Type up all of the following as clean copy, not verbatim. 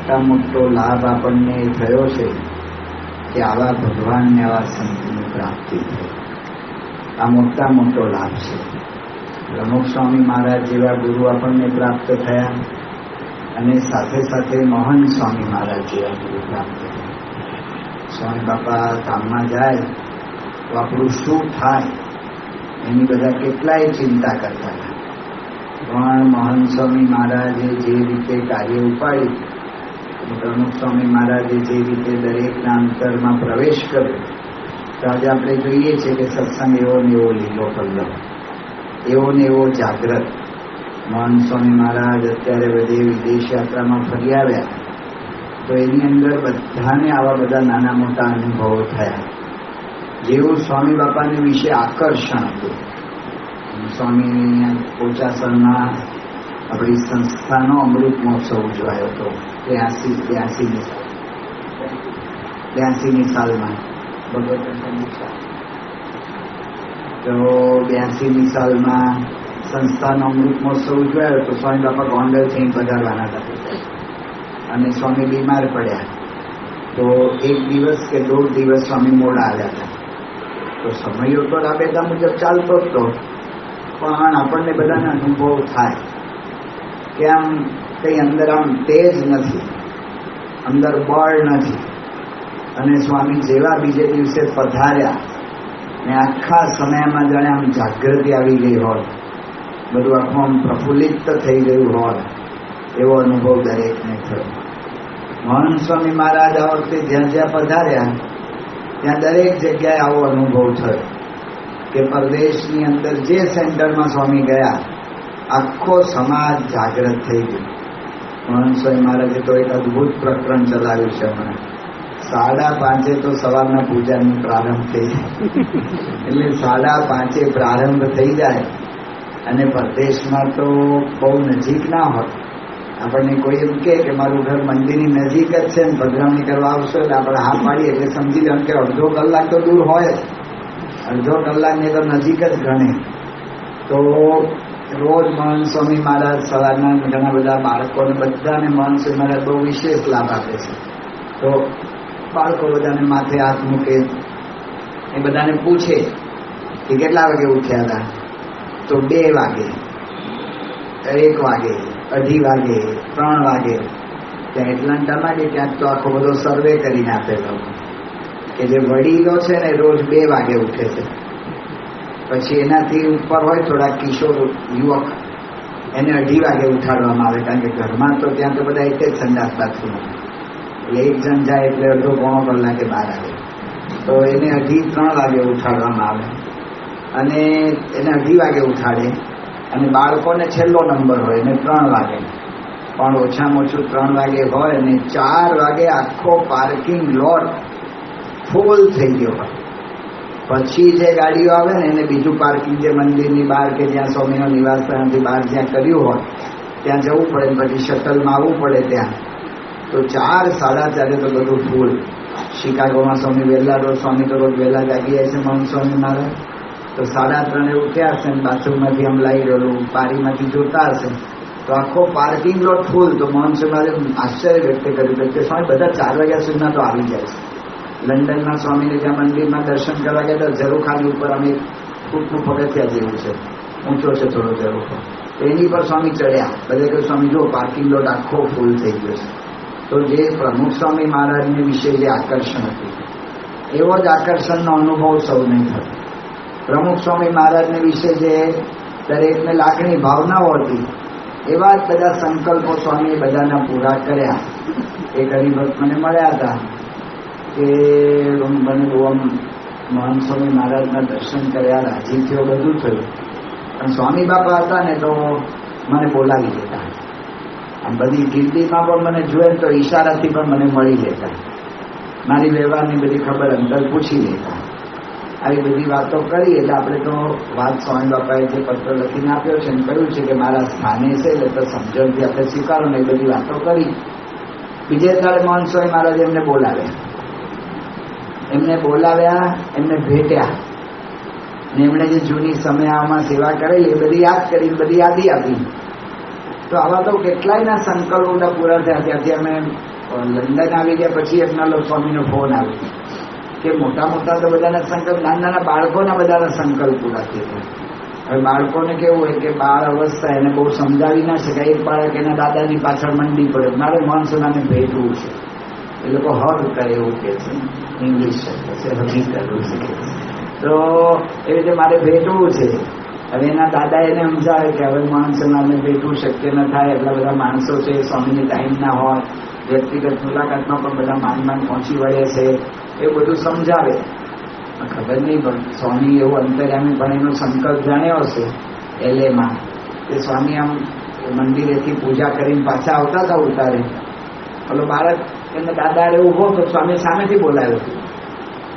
મોટા મોટો લાભ આપણને થયો છે કે આવા ભગવાનને આવા સંતની પ્રાપ્તિ થઈ. આ મોટા મોટો લાભ છે. પ્રમુખ સ્વામી મહારાજ જેવા ગુરુ આપણને પ્રાપ્ત થયા અને સાથે સાથે મોહન સ્વામી મહારાજ જેવા ગુરુ પ્રાપ્ત થયા. સ્વામી બાપા કામમાં જાય તો આપણું શું થાય એની બધા કેટલાય ચિંતા કરતા હતા. પણ મોહન સ્વામી મહારાજે જે રીતે કાર્ય ઉપાડ્યું, પ્રમુખ સ્વામી મહારાજે જે રીતે દરેકના અંતરમાં પ્રવેશ કર્યો, તો આજે આપણે જોઈએ છીએ કે સત્સંગ એવો ને એવો લીલો પલ્લવ, એવો ને એવો જાગ્રત. મોહન સ્વામી મહારાજ અત્યારે બધે વિદેશ યાત્રામાં ફરી આવ્યા તો એની અંદર બધાને આવા બધા નાના મોટા અનુભવો થયા. જેવું સ્વામી બાપાને વિશે આકર્ષણ હતું. સ્વામી પોચાસણમાં આપણી સંસ્થાનો અમૃત મહોત્સવ ઉજવાયો હતો 82ની સાલમાં. તો 82ની સાલમાં સંસ્થાનો અમૃત મહોત્સવ ઉજવાયો તો સ્વામી બાપા ગોંડલથી પધારવાના હતા અને સ્વામી બીમાર પડ્યા. તો એક દિવસ કે 1.5 દિવસ સ્વામી મોડા આવ્યા હતા. તો સમયો તો રાબેતા મુજબ ચાલતો જ હતો, પણ આપણને બધાને અનુભવ થાય કે આમ કંઈ અંદર આમ તેજ નથી, અંદર બળ નથી. અને સ્વામી જેવા બીજે દિવસે પધાર્યા ને આખા સમયમાં જાણે આમ જાગૃતિ આવી ગઈ હોય, બધું આખું આમ પ્રફુલ્લિત થઈ ગયું હોય એવો અનુભવ દરેકને થયો. મોહન સ્વામી મહારાજ આ વખતે જ્યાં જ્યાં પધાર્યા ત્યાં દરેક જગ્યાએ આવો અનુભવ થયો કે પરદેશની અંદર જે સેન્ટરમાં સ્વામી ગયા આખો સમાજ જાગૃત થઈ ગયો. મોહન સ્વામી મહારાજે તો એક અદભુત પ્રકરણ ચલાવ્યું છે હમણાં. 5:30 તો સવારના પૂજાનો પ્રારંભ થઈ જાય એટલે 5:30 પ્રારંભ થઈ જાય. અને પરદેશમાં તો બહુ નજીક ના હોય. આપણને કોઈ એમ કે મારું ઘર મંદિરની નજીક જ છે ને પધરામણી કરવા આવશો એટલે આપણે હા પાડીએ એટલે સમજી લો કે અડધો કલાક તો દૂર હોય જ. અડધો કલાકને તો નજીક જ ગણે. તો રોજ મોહન સ્વામી મહારાજ સવારના ઘણા બધા બાળકોને બધાને મોહન સ્વામી મહારાજ બહુ વિશેષ લાભ આપે છે. તો બાળકો બધાને માથે હાથ મૂકે, એ બધાને પૂછે કે કેટલા વાગે ઉઠ્યા હતા? તો 2 વાગે, 1 વાગે, 2:30 વાગે, 3 વાગે. ત્યાં એટલાન્ટામાં કે ક્યાંક તો આખો બધો સર્વે કરીને આપેલો કે જે વડીલો છે ને રોજ 2 વાગે ઉઠે છે. પછી એનાથી ઉપર હોય થોડા કિશોર યુવક, એને 2:30 વાગે ઉઠાડવામાં આવે, કારણ કે ઘરમાં તો ત્યાં તો બધા એક જ સંડાસ બાથરૂમ, એટલે એક જણ જાય એટલે અડધો પોણો કલાકે બહાર આવે. તો એને 2:30-3 વાગે ઉઠાડવામાં આવે અને એને 2:30 વાગે ઉઠાડે. અને બાળકોને છેલ્લો નંબર હોય એને 3 વાગે, પણ ઓછામાં ઓછું 3 વાગે હોય અને 4 વાગે આખો પાર્કિંગ લોટ ફૂલ થઈ ગયો હોય. પછી જે ગાડીઓ આવે ને એને બીજું પાર્કિંગ જે મંદિરની બહાર કે જ્યાં સ્વામીનો નિવાસ સ્થાનથી બહાર જ્યાં કર્યું હોય ત્યાં જવું પડે, પછી શટલમાં આવવું પડે ત્યાં. તો 4-4:30 તો બધું ફૂલ. શિકાગોમાં સ્વામી વહેલા રોજ, સ્વામી તો રોજ વહેલા જાગી જાય છે મોહન સ્વામી મહારાજ. તો 3:30 ઉઠ્યા હશે ને બાથરૂમમાંથી આમ લાવી રહેલું બારીમાંથી જોતા હશે તો આખો પાર્કિંગ લોટ ફૂલ. તો મોહન સ્વામી મહારાજે આશ્ચર્ય વ્યક્ત કર્યું કે સ્વામી બધા 4 વાગ્યા સુધીના તો આવી જાય છે. લંડનમાં સ્વામીને જ્યાં મંદિરમાં દર્શન કરવા ગયા તો ઝરૂખાની ઉપર અમે 1 ફૂટનું પગથિયા જેવું છે, ઊંચો છે થોડો ઝરૂખો, તો એની પર સ્વામી ચડ્યા. બધે કહ્યું સ્વામી જો પાર્કિંગ લોટ આખો ફૂલ થઈ ગયો છે. તો જે પ્રમુખ સ્વામી મહારાજને વિશે જે આકર્ષણ હતું એવો જ આકર્ષણનો અનુભવ સૌને થયો. પ્રમુખ સ્વામી મહારાજને વિશે જે દરેકને લાગણી ભાવનાઓ હતી એવા જ બધા સંકલ્પો સ્વામીએ બધાના પૂરા કર્યા. એક હરિભક્ત મને મળ્યા હતા કે મને બહુ આમ મોહન સ્વામી મહારાજના દર્શન કર્યા, રાજી થયો, બધું થયું, પણ સ્વામી બાપા હતા ને તો મને બોલાવી લેતા. આમ બધી ગીર્દીમાં પણ મને જોઈએ તો ઈશારાથી પણ મને મળી લેતા, મારી વ્યવહારની બધી ખબર અંદર પૂછી લેતા. આવી બધી વાતો કરી એટલે આપણે તો વાત સ્વામી બાપાએ જે પત્ર લખીને આપ્યો છે ને કહ્યું છે કે મારા સ્થાને છે એટલે તો સમજણથી આપણે સ્વીકારો ને એ બધી વાતો કરી. બીજે તારે મોહન સ્વામી મહારાજ એમને બોલાવ્યા, એમને ભેટ્યા ને એમણે જે જૂની સમયામાં સેવા કરેલી એ બધી યાદ કરી, બધી યાદી આપી. તો આવા તો કેટલાયના સંકલ્પોના પૂરા થયા. ત્યાંથી અમે લંડન આવી ગયા પછી એકનાલો સ્વામીનો ફોન આવ્યો કે મોટા મોટા તો બધાના સંકલ્પ, નાના નાના બાળકોના બધાના સંકલ્પ પૂરા થઈ ગયા. હવે બાળકોને કેવું હોય કે બાળ અવસ્થા એને બહુ સમજાવી ના શકાય. એક બાળક એના દાદાની પાછળ મંડી પડે, મારે મોનસોનાને ભેટવું છે, એ લોકો હગ કરે એવું કે છે, ઇંગ્લિશ શબ્દ છે, હગી કરવું છે. તો એ રીતે મારે ભેટવું છે. હવે એના દાદા એને સમજાવે કે હવે મોનસોનાને ભેટવું શક્ય ન થાય, એટલા બધા માણસો છે, સ્વામીને ટાઈમ ના હોય, વ્યક્તિગત મુલાકાતમાં પણ બધા માંડ પહોંચી વળે છે, એ બધું સમજાવે. ખબર નહીં પણ સ્વામી એવું અંતર્યામી પણ એનો સંકલ્પ જાણ્યો હશે એલેમાં કે સ્વામી આમ મંદિરેથી પૂજા કરીને પાછા આવતા હતા ઉતારે, પેલો બાળક એના દાદા અરે ઉભો તો સ્વામી સામેથી બોલાવ્યો હતું.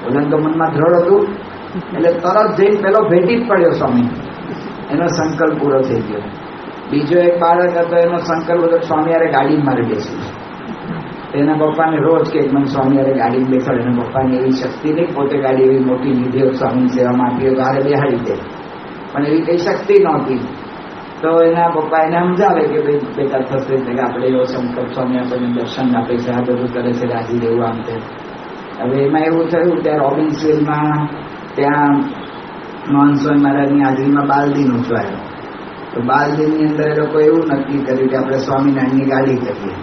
બોલાને તો મનમાં દ્રઢ હતું એટલે તરત જઈને પેલો ભેટી જ પડ્યો સ્વામી, એનો સંકલ્પ પૂરો થઈ ગયો. બીજો એક બાળક હતો, એનો સંકલ્પ હતો સ્વામી યારે ગાડીમાં મારે બેસવું. એના પપ્પાને રોજ કે મને સ્વામી યારે ગાડીમાં બેસાડે. એના પપ્પાને એવી શક્તિ નહીં, પોતે ગાડી એવી મોટી લીધી સ્વામી સેવામાં આપી તો હારે બેહાડી દે, પણ એવી કઈ શક્તિ નહોતી. તો એના પપ્પા એને સમજાવે કે ભાઈ બેટા થશે કે આપણે એવો સંકલ્પ, સ્વામી આપણને દર્શન આપે છે, આ બધું કરે છે, રાજી રહેવું આમ તેમ. હવે એમાં એવું થયું ત્યાં રોબિન્સવિલમાં ત્યાં મોહનસ્વામી મહારાજની હાજરીમાં બાલદિન ઉજવાયો. તો બાલદિનની અંદર એ લોકો એવું નક્કી કર્યું કે આપણે સ્વામિનારાયણની ગાડી કરીએ.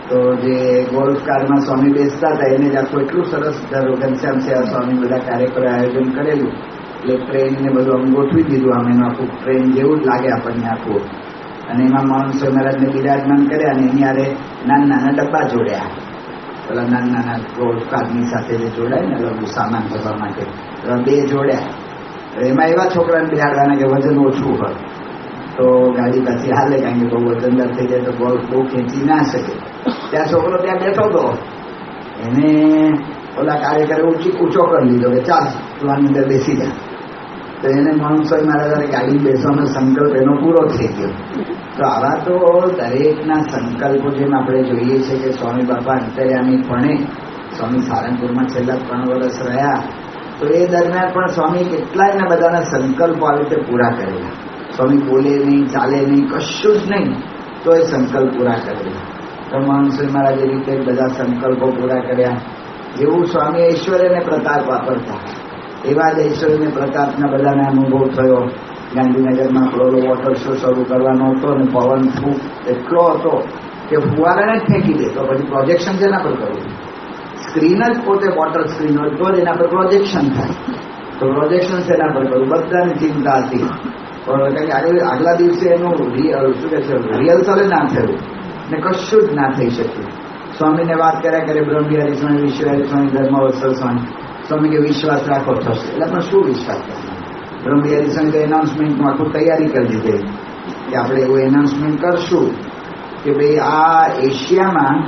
તો જે ગોલ્ફ કારમાં સ્વામી બેસતા હતા એને જ આખું એટલું સરસ ઘનશ્યામ સેવા સ્વામી બધા કાર્યક્રમ આયોજન કરેલું, એટલે ટ્રેનને બધું આમ ગોઠવી દીધું. આમ એનું આખું ટ્રેન જેવું જ લાગે આપણને આખું. અને એમાં મોહનસ્વામી મહારાજને બિરાજમાન કર્યા અને એની આરે નાના નાના ડબ્બા જોડ્યા, પેલા નાના નાના ગોલ્ફ કારની સાથે જે જોડાય ને લઘુ સામાન ભરવા માટે, બે જોડ્યા. એમાં એવા છોકરાને બિહાડવાના કે વજન ઓછું હોય તો ગાડી પાછી હાલે, કારણ કે બહુ વજનદાર થઈ જાય તો ગોલ્ફ બહુ ખેંચી ના શકે. ત્યાં છોકરો ત્યાં બેઠો હતો, એને ઓલા કાર્યકરે ઊંચો કરી લીધો કે ચાલ તું આની અંદર બેસી જા. તો એને મોહનસ્વામી મહારાજ ગાડી બેસવાનો સંકલ્પ એનો પૂરો થઈ ગયો. તો આવા તો દરેકના સંકલ્પો જેમ આપણે જોઈએ છે કે સ્વામી બાપા અંતર્યામી પણ સ્વામી સારંગપુરમાં છેલ્લા 3 વર્ષ રહ્યા, તો એ દરમિયાન પણ સ્વામી કેટલાયના બધાના સંકલ્પો આવી રીતે પૂરા કરેલા. સ્વામી બોલે નહીં, ચાલે નહીં, કશું જ નહીં, તો એ સંકલ્પ પૂરા કરેલા. તો મોહનસ્વામી મહારાજ એ રીતે બધા સંકલ્પો પૂરા કર્યા. જેવું સ્વામી ઐશ્વર્યને પ્રતાપ વાપરતા એવા જ ઐશ્વર્યને પ્રતાપના બધાને અનુભવ થયો. ગાંધીનગરમાં આપણો વોટર શો શરૂ કરવાનો હતો અને પવન ફૂંક એટલો હતો કે ફુવારાને જ ફેંકી દે. તો પછી પ્રોજેક્શન જેના પર કરવું? સ્ક્રીન જ પોતે વોટર સ્ક્રીન હોય તો જ એના પર પ્રોજેક્શન થાય. તો પ્રોજેક્શન શેના પર કરવું? બધાની ચિંતા હતી. કારણ કે આગલા દિવસે એનું શું કે છે રિહર્સલ ના થયું ને કશું જ ના થઈ શક્યું. સ્વામીને વાત કર્યા કરે બ્રહ્મવિહારી સ્વામી, વિશ્વવિહારી સ્વામી, ધર્મવત્સલ સ્વામી. સ્વામી કે વિશ્વાસ રાખો થશે. એટલે પણ શું વિશ્વાસ કરવાનો? બ્રહ્મવિહારી સ્વામી તો એનાઉન્સમેન્ટમાં આખું તૈયારી કરી દીધી કે આપણે એવું એનાઉન્સમેન્ટ કરશું કે ભાઈ આ એશિયામાં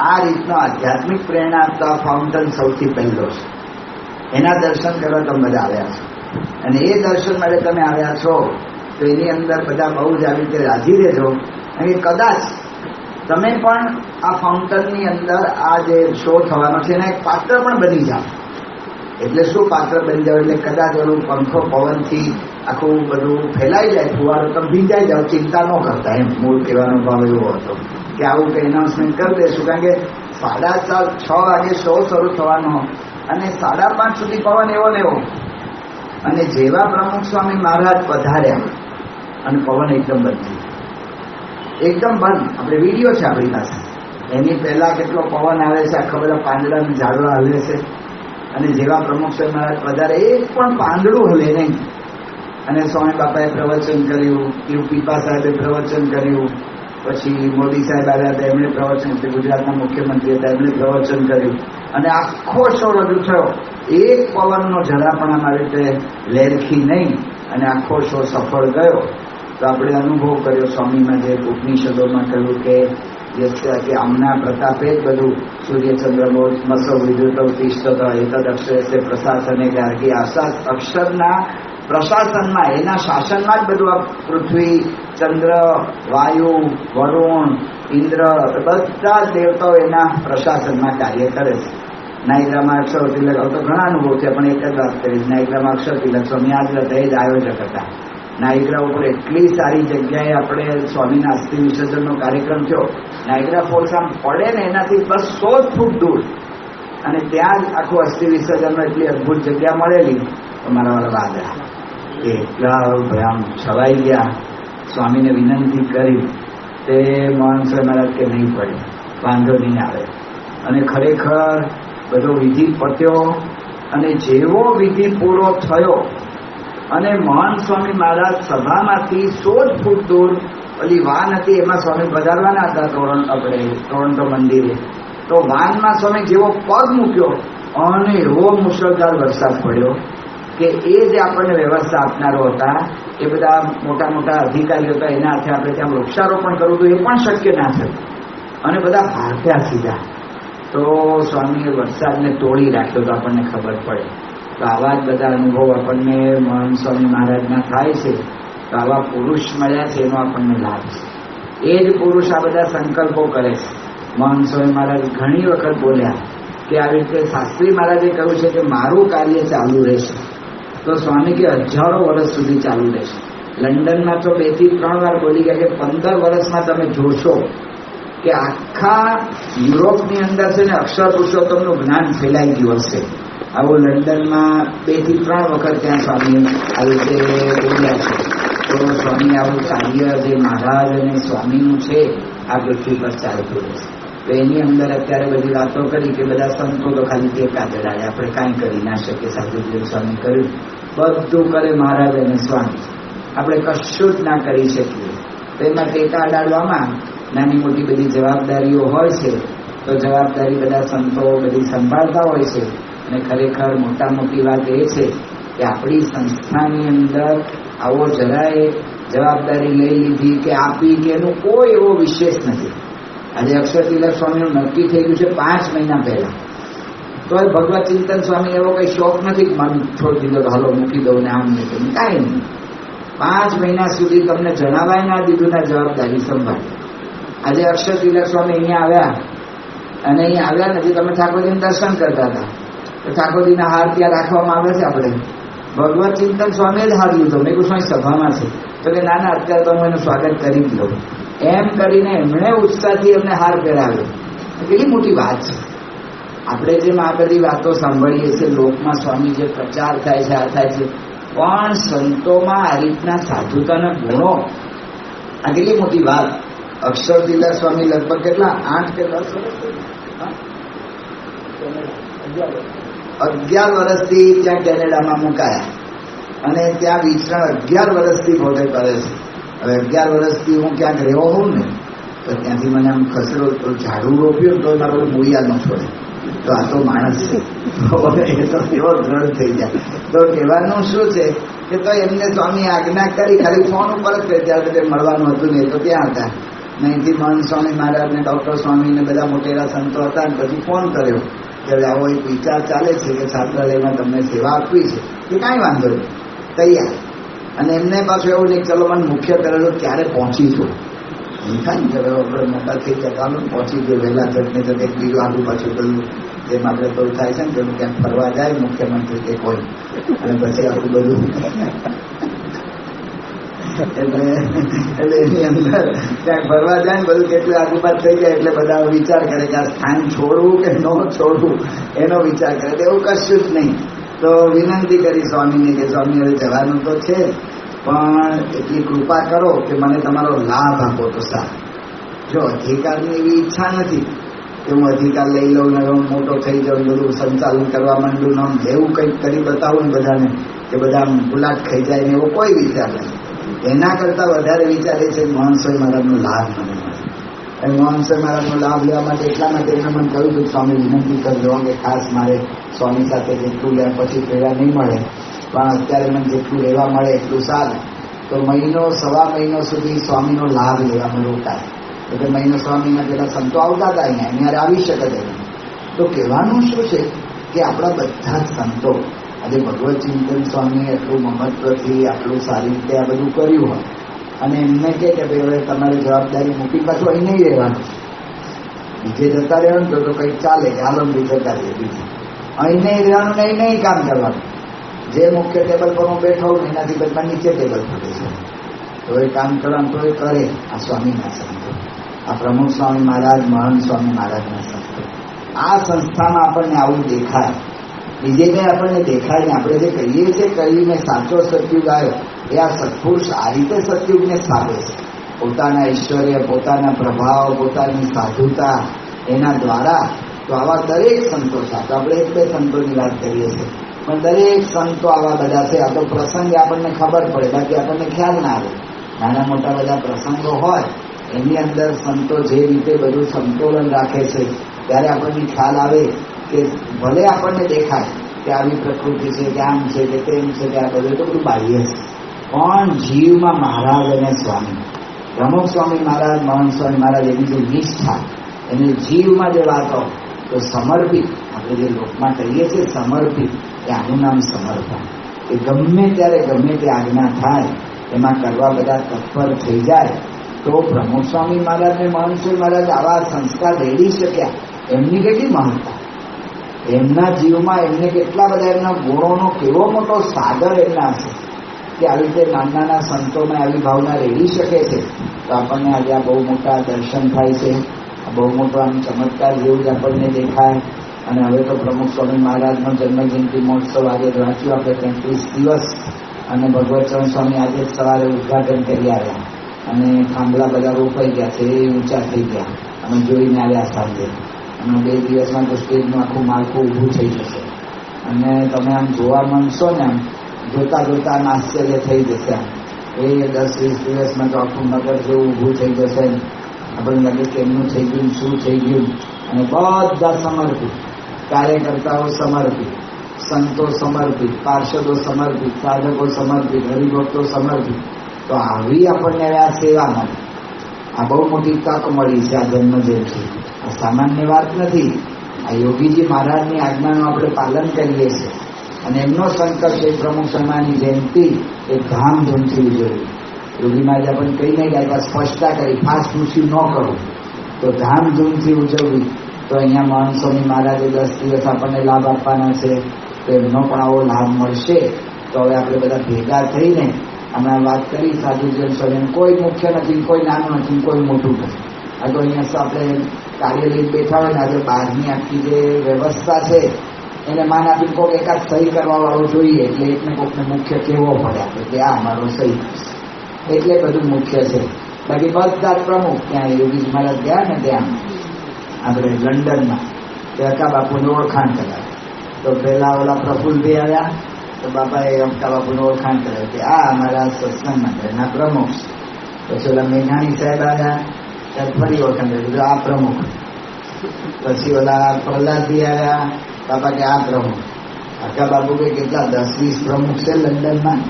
આ રીતનો આધ્યાત્મિક પ્રેરણા આપતા ફાઉન્ટન સૌથી પહેલો છે. એના દર્શન કરવા તમે બધા આવ્યા છો, અને એ દર્શન માટે તમે આવ્યા છો તો એની અંદર બધા બહુ જ આવી રીતે રાજી રહેજો. અને કદાચ તમે પણ આ ફાઉન્ટનની અંદર આ જે શો થવાનો છે એના એક પાત્ર પણ બની જાઓ. એટલે શું પાત્ર બની જાવ? એટલે કદાચ ઓલું પંખો પવનથી આખું બધું ફેલાઈ જાય, ફુવારો તમે ભીંજાઈ જાવ, ચિંતા ન કરતા. એમ મૂળ કહેવાનો ભાવ એવો હતો કે આવું કંઈ એનાઉન્સમેન્ટ કરી દઈશું. કારણ કે 6:30 વાગે શો શરૂ થવાનો અને 5:30 સુધી પવન એવો ને એવો. અને જેવા પ્રમુખ સ્વામી મહારાજ પધાર્યા અને પવન એકદમ બંધ થઈ ગયો, એકદમ બંધ. આપણે વિડીયો છે આપણી પાસે. એની પહેલા કેટલો પવન આવે છે, આખા બધા પાંદડા ઝાડવા હલે છે. અને જેવા પ્રમુખ સ્વામી મહારાજ પધારે એક પણ પાંદડું હલે નહીં. અને સ્વામી બાપાએ પ્રવચન કર્યું, પીપા સાહેબે પ્રવચન કર્યું, પછી મોદી સાહેબ આવ્યા હતા એમણે પ્રવચન, ગુજરાતના મુખ્યમંત્રી હતા એમણે પ્રવચન કર્યું, અને આખો શો રજૂ થયો. એક પવનનો જરા પણ અમારી રીતે લેરખી નહીં, અને આખો શો સફળ ગયો. તો આપણે અનુભવ કર્યો સ્વામીમાં જે ઉપનિષદોમાં કહ્યું કે આમના પ્રતાપે જ બધું સૂર્યચંદ્રમોહ મસો વિદ્યુત તિષ્ઠત એતદ અક્ષર પ્રશાસને ગાર્ગી આશા અક્ષરના પ્રશાસનમાં, એના શાસનમાં જ બધું આ પૃથ્વી, ચંદ્ર, વાયુ, વરુણ, ઇન્દ્ર બધા દેવતાઓ એના પ્રશાસનમાં કાર્ય કરે છે. નાયગ્રામાં અક્ષર તિલક, તો ઘણા અનુભવ છે પણ એક જ વાત કરીશ. નાયગ્રામાં અક્ષર તિલક સ્વામી આજ હતા, એ જ આયોજક હતા. નાયગ્રા ઉપર એટલી સારી જગ્યાએ આપણે સ્વામીના અસ્થિ વિસર્જનનો કાર્યક્રમ થયો. નાયગ્રા ફોલ્સ આમ પડે ને એનાથી 200 ફૂટ દૂર, અને ત્યાં જ આખું અસ્થિ વિસર્જનમાં એટલી અદભુત જગ્યા મળેલી. તો મારા વાળા વાદળા એટલા આમ છવાઈ ગયા. સ્વામીને વિનંતી કરી તે મહાન સ્વામી મહારાજ કે નહીં પડે, વાંધો નહીં આવે. અને ખરેખર બધો વિધિ પત્યો, અને જેવો વિધિ પૂરો થયો અને મહાન સ્વામી મહારાજ સભામાંથી 16 ફૂટ દૂર ઓલી વાન હતી, એમાં સ્વામી પધારવાના હતા ટોરન્ટો મંદિરે. તો વાનમાં સ્વામી જેવો પગ મૂક્યો અને એવો મુશળધાર વરસાદ પડ્યો કે એ જે આપણને વ્યવસ્થા આપનારો હતા, એ બધા મોટા મોટા અધિકારીઓ હતા, એના હાથે આપણે ત્યાં વૃક્ષારોપણ કરવું હતું એ પણ શક્ય ના થયું, અને બધા ભાગ્યા સીધા. તો સ્વામીએ વરસાદને તોડી રાખ્યો તો આપણને ખબર પડે. તો આવા જ બધા અનુભવ આપણને મહાન સ્વામી મહારાજના થાય છે. તો આવા પુરુષ મળ્યા છે, એનો આપણને લાભ છે. એ જ પુરુષ આ બધા સંકલ્પો કરે છે. મહાન સ્વામી મહારાજ ઘણી વખત બોલ્યા કે આવી રીતે શાસ્ત્રી મહારાજે કહ્યું છે કે મારું કાર્ય ચાલુ રહેશે. તો સ્વામી કે હજારો વર્ષ સુધી ચાલુ રહેશે. લંડનમાં તો 2 થી 3 વાર બોલી ગયા કે 15 વર્ષમાં તમે જોશો કે આખા યુરોપની અંદર છે ને અક્ષર પુરુષોત્તમનું જ્ઞાન ફેલાઈ ગયું હશે. આવું લંડનમાં 2 થી 3 વખત ત્યાં સ્વામી આવી રીતે બોલ્યા છે. તો સ્વામી આવું કાર્ય જે મહારાજ અને સ્વામીનું છે આ પૃથ્વી પર ચાલતું રહેશે. તો એની અંદર અત્યારે બધી વાતો કરી કે બધા સંતો તો ખાલી તે કાગળાએ આપણે કાંઈ કરી ના શકીએ. સાધુદેવ સ્વામી કર્યું, બધું કરે મહારાજ અને સ્વામી, આપણે કશું જ ના કરી શકીએ. તો એમાં ટેકા અડાડવામાં નાની મોટી બધી જવાબદારીઓ હોય છે. તો જવાબદારી બધા સંતો બધી સંભાળતા હોય છે. અને ખરેખર મોટા મોટી વાત એ છે કે આપણી સંસ્થાની અંદર આવો જરાય જવાબદારી લઈ લીધી કે આપી કે એનું કોઈ એવો વિશેષ નથી. આજે અક્ષર તિલક સ્વામીનું નક્કી થઈ ગયું છે 5 મહિના પહેલા. તો એ ભગવત ચિંતન સ્વામી એવો કઈ શોખ નથી મન છોડી દીધો, હાલો મૂકી દઉં ને આમ નહીં, કાંઈ નહીં. 5 મહિના સુધી તમને જણાવાય ના દીધું ના જવાબદારી સંભાળી. આજે અક્ષર તિલક સ્વામી અહીંયા આવ્યા, અને અહીંયા આવ્યા નથી, તમે ઠાકોરજીને દર્શન કરતા હતા. તો ઠાકોરજીના હાર ત્યાં રાખવામાં આવે છે. આપણે ભગવત ચિંતન સ્વામીએ જ હાર લીધો. મેં કહું સ્વામી સભામાં છે? તો કે ના અત્યારે તો હું એનું સ્વાગત કરી જ લઉં. એમ કરીને એમણે ઉત્સાહથી એમને હાર પહેરાવ્યો. કેટલી મોટી વાત છે. આપણે જેમ આ બધી વાતો સાંભળીએ છીએ, લોકમાં સ્વામી જે પ્રચાર થાય છે, આ થાય છે, પણ સંતોમાં આ રીતના સાધુતાના ગુણો, આ કેટલી મોટી વાત. અક્ષર તિલક સ્વામી લગભગ કેટલા 8 કે 10 વર્ષ 11 વર્ષથી ત્યાં કેનેડામાં મુકાયા, અને ત્યાં વિચરણ 11 વર્ષથી પોતે કરે છે. હવે 11 વર્ષથી હું ક્યાંક રહેવો હોઉં ને, તો ત્યાંથી મને આમ ખસરો તો ઝાડુ રોપ્યું તો મારો મૂળિયા ન છોડે. તો આ તો માણસ છે, એ તો એવો દ્રઢ થઈ જાય. તો કહેવાનું શું છે કે તો એમને સ્વામી આજ્ઞા કરી, ખાલી ફોન ઉપર જ કરી, ત્યારે તે મળવાનું હતું ને તો ત્યાં હતા. અહીંથી મહંત સ્વામી મહારાજ ને ડૉક્ટર સ્વામી ને બધા મોટેરા સંતો હતા. પછી ફોન કર્યો કે આવો એક વિચાર ચાલે છે કે છાત્રાલયમાં તમને સેવા આપવી છે. કે કાંઈ વાંધો નહીં, તૈયાર. અને એમને પાછું એવું નહીં, ચલો મને મુખ્ય કરેલો ક્યારે પહોંચીશું. થાય ને હવે આપણે મોટા થઈ ગયા, ચાલો પહોંચી ગયો વહેલા જટને જટ એક બીજું આગું પાછું કર્યું. જેમ આપણે તો થાય છે ને કે ક્યાંક ફરવા જાય મુખ્યમંત્રી કે કોઈ, અને પછી આપણું બધું એટલે એની અંદર ક્યાંક ફરવા જાય ને બધું કેટલું આગુપાત થઈ જાય એટલે બધા વિચાર કરે કે આ સ્થાન છોડવું કે ન છોડવું, એનો વિચાર કરે. એવું કશું જ નહીં. તો વિનંતી કરી સ્વામીને કે સ્વામી હવે જવાનું તો છે, પણ એટલી કૃપા કરો કે મને તમારો લાભ આપો તો સારું. જો અધિકારની એવી ઈચ્છા નથી કે હું અધિકાર લઈ લઉં ને હું મોટો થઈ જાઉં, બધું સંચાલન કરવા માંડું ને એવું કંઈક કરી બતાવું ને બધાને કે બધા ગુલાટ ખાઈ જાય ને એવો કોઈ વિચાર નથી. એના કરતાં વધારે વિચાર એ છે કે મહંત સ્વામી મહારાજનો લાભ મને મળે. અને મહંત સ્વામી મહારાજનો લાભ લેવા માટે એટલા માટે એમને મને કહ્યું કે સ્વામી વિનંતી કરજો કે ખાસ મારે સ્વામી સાથે જેટલું લે પછી પહેલાં નહીં મળે, પણ અત્યારે મને જેટલું લેવા મળે એટલું સારું. તો મહિનો 1.5 મહિનો સુધી સ્વામીનો લાભ લેવામાં રોકાય. એટલે મહિનો 1.5 મહિના પહેલાં સંતો આવતા હતા અહીંયા આવી શકે છે. તો કહેવાનું શું છે કે આપણા બધા જ સંતો આજે ભગવત ચિંતન સ્વામીએ એટલું મહત્વથી આટલું સારી રીતે આ બધું કર્યું હોય, અને એમને કહે કે ભાઈ હવે તમારી જવાબદારી મૂકી પાછું અહીં નહીં રહેવાનું, બીજે જતા રહેવાનું તો કંઈક ચાલે કે હાલો બી જતા રહીએ, બીજે અહીં નહીં રહેવાનું ને અહીં નહીં કામ કરવાનું. જે મુખ્ય ટેબલ પર હું બેઠો હોઉં એનાથી બધા નીચે ટેબલ પર છે. તો એ કામ કરવાનું તો એ કરે આ સ્વામીના સંતો. આ પ્રમુખ સ્વામી મહારાજ, મહંત સ્વામી મહારાજના સંતો. આ સંસ્થામાં આપણને આવું દેખાય, બીજે કંઈ આપણને દેખાય નહીં. આપણે જે કહીએ છીએ કરીને સાચો સતયુગ આવ્યો, એ આ સત્પુરુષ આ રીતે સતયુગને સ્થાપે છે. પોતાના ઐશ્વર્ય, પોતાના પ્રભાવ, પોતાની સાધુતા એના દ્વારા. તો આવા દરેક સંતો છે. તો આપણે એક બે સંતોની વાત કરીએ છીએ, પણ દરેક સંતો આવા બધા છે. આ તો પ્રસંગે આપણને ખબર પડે, બાકી આપણને ખ્યાલ ના આવે. નાના મોટા બધા પ્રસંગો હોય એની અંદર સંતો જે રીતે બધું સંતુલન રાખે છે, ત્યારે આપણને ખ્યાલ આવે કે ભલે આપણને દેખાય કે આવી પ્રકૃતિ છે, કે આમ છે, કે તેમ છે, કે આ બધું તો બધું બાહ્ય છે, પણ જીવમાં મહારાજ અને સ્વામી, પ્રમુખ સ્વામી મહારાજ, મહંત સ્વામી મહારાજ, એની જે નિષ્ઠા, એની જીવમાં જે વાતો, તો સમર્પિત, આપણે જે લોકમાં કહીએ છીએ સમર્પિત, એ આનું નામ સમર્પણ. એ ગમે ત્યારે ગમે તે આજ્ઞા થાય એમાં કરવા બધા તત્પર થઈ જાય. તો પ્રમુખ સ્વામી મહારાજ ને મહંત સ્વામી મહારાજ આવા સંસ્કાર રેડી શક્યા. એમની કેટલી મહત્તા, એમના જીવમાં એમને કેટલા બધા એમના ગુણોનો કેવો મોટો સાગર એમના હશે કે આવી રીતે નાના નાના સંતોમાં આવી ભાવના રેડી શકે છે. તો આપણને આજે આ બહુ મોટા દર્શન થાય છે, બહુ મોટો આમ ચમત્કાર જેવું જ આપણને દેખાય. અને હવે તો પ્રમુખ સ્વામી મહારાજનો જન્મજયંતિ મહોત્સવ આજે વાંચ્યું આપણે 33 દિવસ, અને ભગવતચરણ સ્વામી આજે સવારે ઉદઘાટન કરી આવ્યા, અને થાંભલા બધા રોપાઈ ગયા છે, એ ઊંચા થઈ ગયા, અમે જોઈને આવ્યા સાંજે. અને 2 દિવસમાં તો સ્ટેજનું આખું માળખું ઊભું થઈ જશે, અને તમે આમ જોવા માંગશો ને, આમ જોતા જોતા આશ્ચર્ય થઈ જશે. એ 10-20 દિવસમાં તો આખું નગર જેવું ઊભું થઈ જશે. આપણને લાગે કે એમનું થઈ ગયું, શું થઈ ગયું. અને બધા સમર્પિત, કાર્યકર્તાઓ સમર્પિત, સંતો સમર્પિત, પાર્ષદો સમર્પિત, સાધકો સમર્પિત, હરિભક્તો સમર્પિત. તો આવી આપણને આ સેવા મળી, આ બહુ મોટી તક મળી છે. આ જન્મજયંતિ આ સામાન્ય વાત નથી. આ યોગીજી મહારાજની આજ્ઞાનું આપણે પાલન કરીએ છીએ, અને એમનો સંકલ્પ છે પ્રમુખ સ્વામીની જયંતિ એ ધામધૂમથી ઉજવવી. યોગી મહારાજ આપણને કહી નહીં ગયા, સ્પષ્ટતા કરી, ફાસ્ટ ફૂસી ન કરો, તો ધામધૂમથી ઉજવવી. તો અહીંયા મહંત સ્વામી મહારાજે 10 દિવસ આપણને લાભ આપવાના છે, તો એમનો પણ આવો લાભ મળશે. તો હવે આપણે બધા ભેગા થઈને હમણાં વાત કરી સાધુજન સ્વામી, કોઈ મુખ્ય નથી, કોઈ નાનું નથી, કોઈ મોટું નથી. આ તો અહીંયા આપણે કાર્ય લઈને બેઠા હોય ને, આજે બહારની આખી જે વ્યવસ્થા છે એને માન આપીને કોઈક એકાદ સહી કરવા વાળો જોઈએ, એટલે એકને કોઈકને મુખ્ય કહેવો પડે આપણે કે આ અમારો સહી કરશે, એટલે બધું મુખ્ય છે. બાકી બધા પ્રમુખ ત્યાં યોગીજ મહારાજ ગયા ને, ત્યાં આપણે લંડનમાં તે અક્કા બાપુને ઓળખાણ કરાવી. તો પહેલા ઓલા પ્રફુલભાઈ આવ્યા, તો બાપાએ અક્કા બાપુને ઓળખાણ કરાવી કે આ અમારા સત્સંગ મંડળના પ્રમુખ. પછી ઓલા મેઘાણી સાહેબ આવ્યા, ત્યારે ફરી ઓળખાણ કરી આ પ્રમુખ. પછી ઓલા પ્રહલાદજી આવ્યા, બાપા કે આ પ્રમુખ. અક્કા બાપુ કે કેટલા 10-20 પ્રમુખ છે લંડનમાં.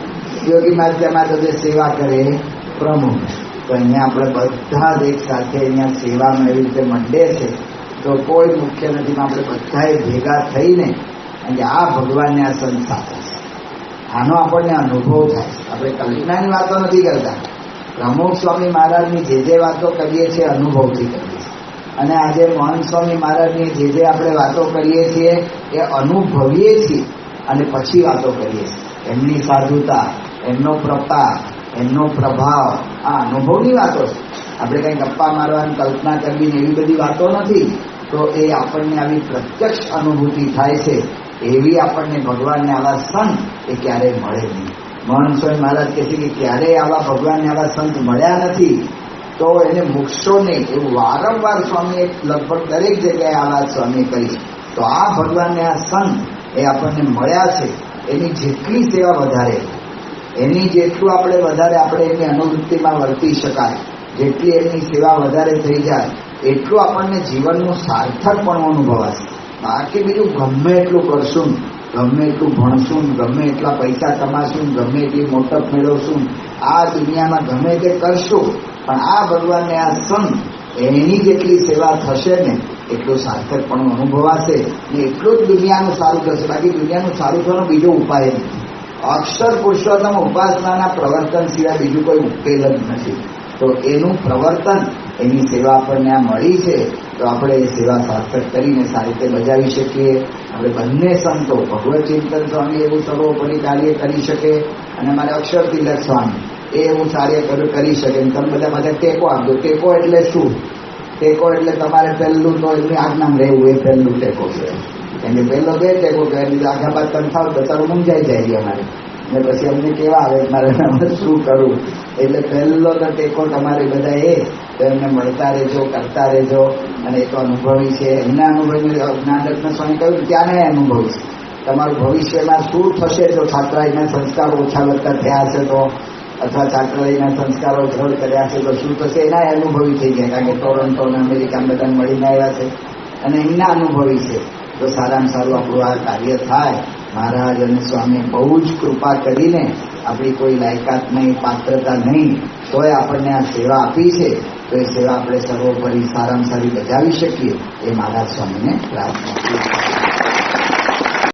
યોગી માધ્યમાં તો જે સેવા કરે પ્રમુખ. તો અહીંયા આપણે બધા જ એક સાથે અહીંયા સેવામાં એવી રીતે મંડે છે. તો કોઈ મુખ્ય નથી, આપણે બધાએ ભેગા થઈને અને આ ભગવાનને આ સંસ્થા છે, આનો આપણને અનુભવ થાય. આપણે કલ્પનાની વાતો નથી કરતા. પ્રમુખ સ્વામી મહારાજની જે વાતો કરીએ છીએ અનુભવથી કરીએ છીએ, અને આજે મહંત સ્વામી મહારાજની જે આપણે વાતો કરીએ છીએ એ અનુભવીએ છીએ, અને પછી વાતો કરીએ છીએ. એમની સાધુતા, એમનો પ્રતાપ, એમનો પ્રભાવ, આ અનુભવની વાતો છે. આપણે કંઈ ગપ્પા મારવાની કલ્પના કરવી ને એવી બધી વાતો નથી. તો એ આપણને આવી પ્રત્યક્ષ અનુભૂતિ થાય છે. એવી આપણને ભગવાનને આવા સંત એ ક્યારેય મળે નહીં. મહંત સ્વામી મહારાજ કહે છે કે ક્યારેય આવા ભગવાનને આવા સંત મળ્યા નથી, તો એને મૂકશો નહીં. એવું વારંવાર સ્વામીએ લગભગ દરેક જગ્યાએ આ વાત સ્વામીએ કરી. તો આ ભગવાનને આ સંત એ આપણને મળ્યા છે, એની જેટલી સેવા વધારે, એની જેટલું આપણે એમની અનુવૃત્તિમાં વર્તી શકાય, જેટલી એમની સેવા વધારે થઈ જાય, એટલું આપણને જીવનનું સાર્થક પણ અનુભવાશે. બાકી બીજું ગમે એટલું કરશું, ગમે એટલું ભણશું, ગમે એટલા પૈસા કમાશું, ગમે એટલી મોટપ મેળવશું, આ દુનિયામાં ગમે તે કરશું, પણ આ ભગવાનને આ સંત એની જેટલી સેવા થશે ને એટલું સાર્થક પણ અનુભવાશે, ને એટલું જ દુનિયાનું સારું થશે. બાકી દુનિયાનું સારું થવાનો બીજો ઉપાય નથી. અક્ષર પુરુષોત્તમ ઉપાસનાના પ્રવર્તન સિવાય બીજું કોઈ ઉકેલ જ નથી. તો એનું પ્રવર્તન, એની સેવા આપણને આ મળી છે, તો આપણે એ સેવા સાર્થક કરીને સારી રીતે બજાવી શકીએ. આપણે બંને સંતો, ભગવત ચિંતન સ્વામી એવું સર્વોપરી કાર્ય કરી શકે, અને અમારે અક્ષર તિલક સ્વામી એ એવું કાર્ય કરી શકે. તમે બધા ટેકો આપજો. ટેકો એટલે શું? ટેકો એટલે તમારે પહેલું તો એમની આજ્ઞામાં રહેવું, એ પહેલું ટેકો છે. કેમ કે પહેલો બે ટેકો કહેવાય, આગા બાદ તમે થાવ તો તારું મૂંઝાઈ જાય અમારે, ને પછી અમને કેવા આવે મારે શું કરવું. એટલે પહેલો તો ટેકો તમારે બધા એ તો એમને મળતા રહેજો, કરતા રહેજો. અને એ તો અનુભવી છે, એમના અનુભવી જ્ઞાનરત્ન સ્વામી કહ્યું ત્યાંને અનુભવી છે. તમારું ભવિષ્યમાં શું થશે જો છાત્રાલયના સંસ્કારો ઓછા વધતા થયા હશે તો, અથવા છાત્રાલયના સંસ્કારો દ્રઢ કર્યા છે તો શું થશે એના અનુભવી થઈ ગયા. કારણ કે ટોરન્ટો અને અમેરિકા બધા મળીને આવ્યા છે અને એમના અનુભવી છે. તો સારામાં સારું આપણું આ કાર્ય થાય. મહારાજ અને સ્વામી બહુ જ કૃપા કરીને, આપણી કોઈ લાયકાત નહીં, પાત્રતા નહીં, તોય આપણને આ સેવા આપી છે. તો એ સેવા આપણે સર્વોપરી સારામાં સારી બજાવી શકીએ એ મહારાજ સ્વામીને પ્રાર્થના.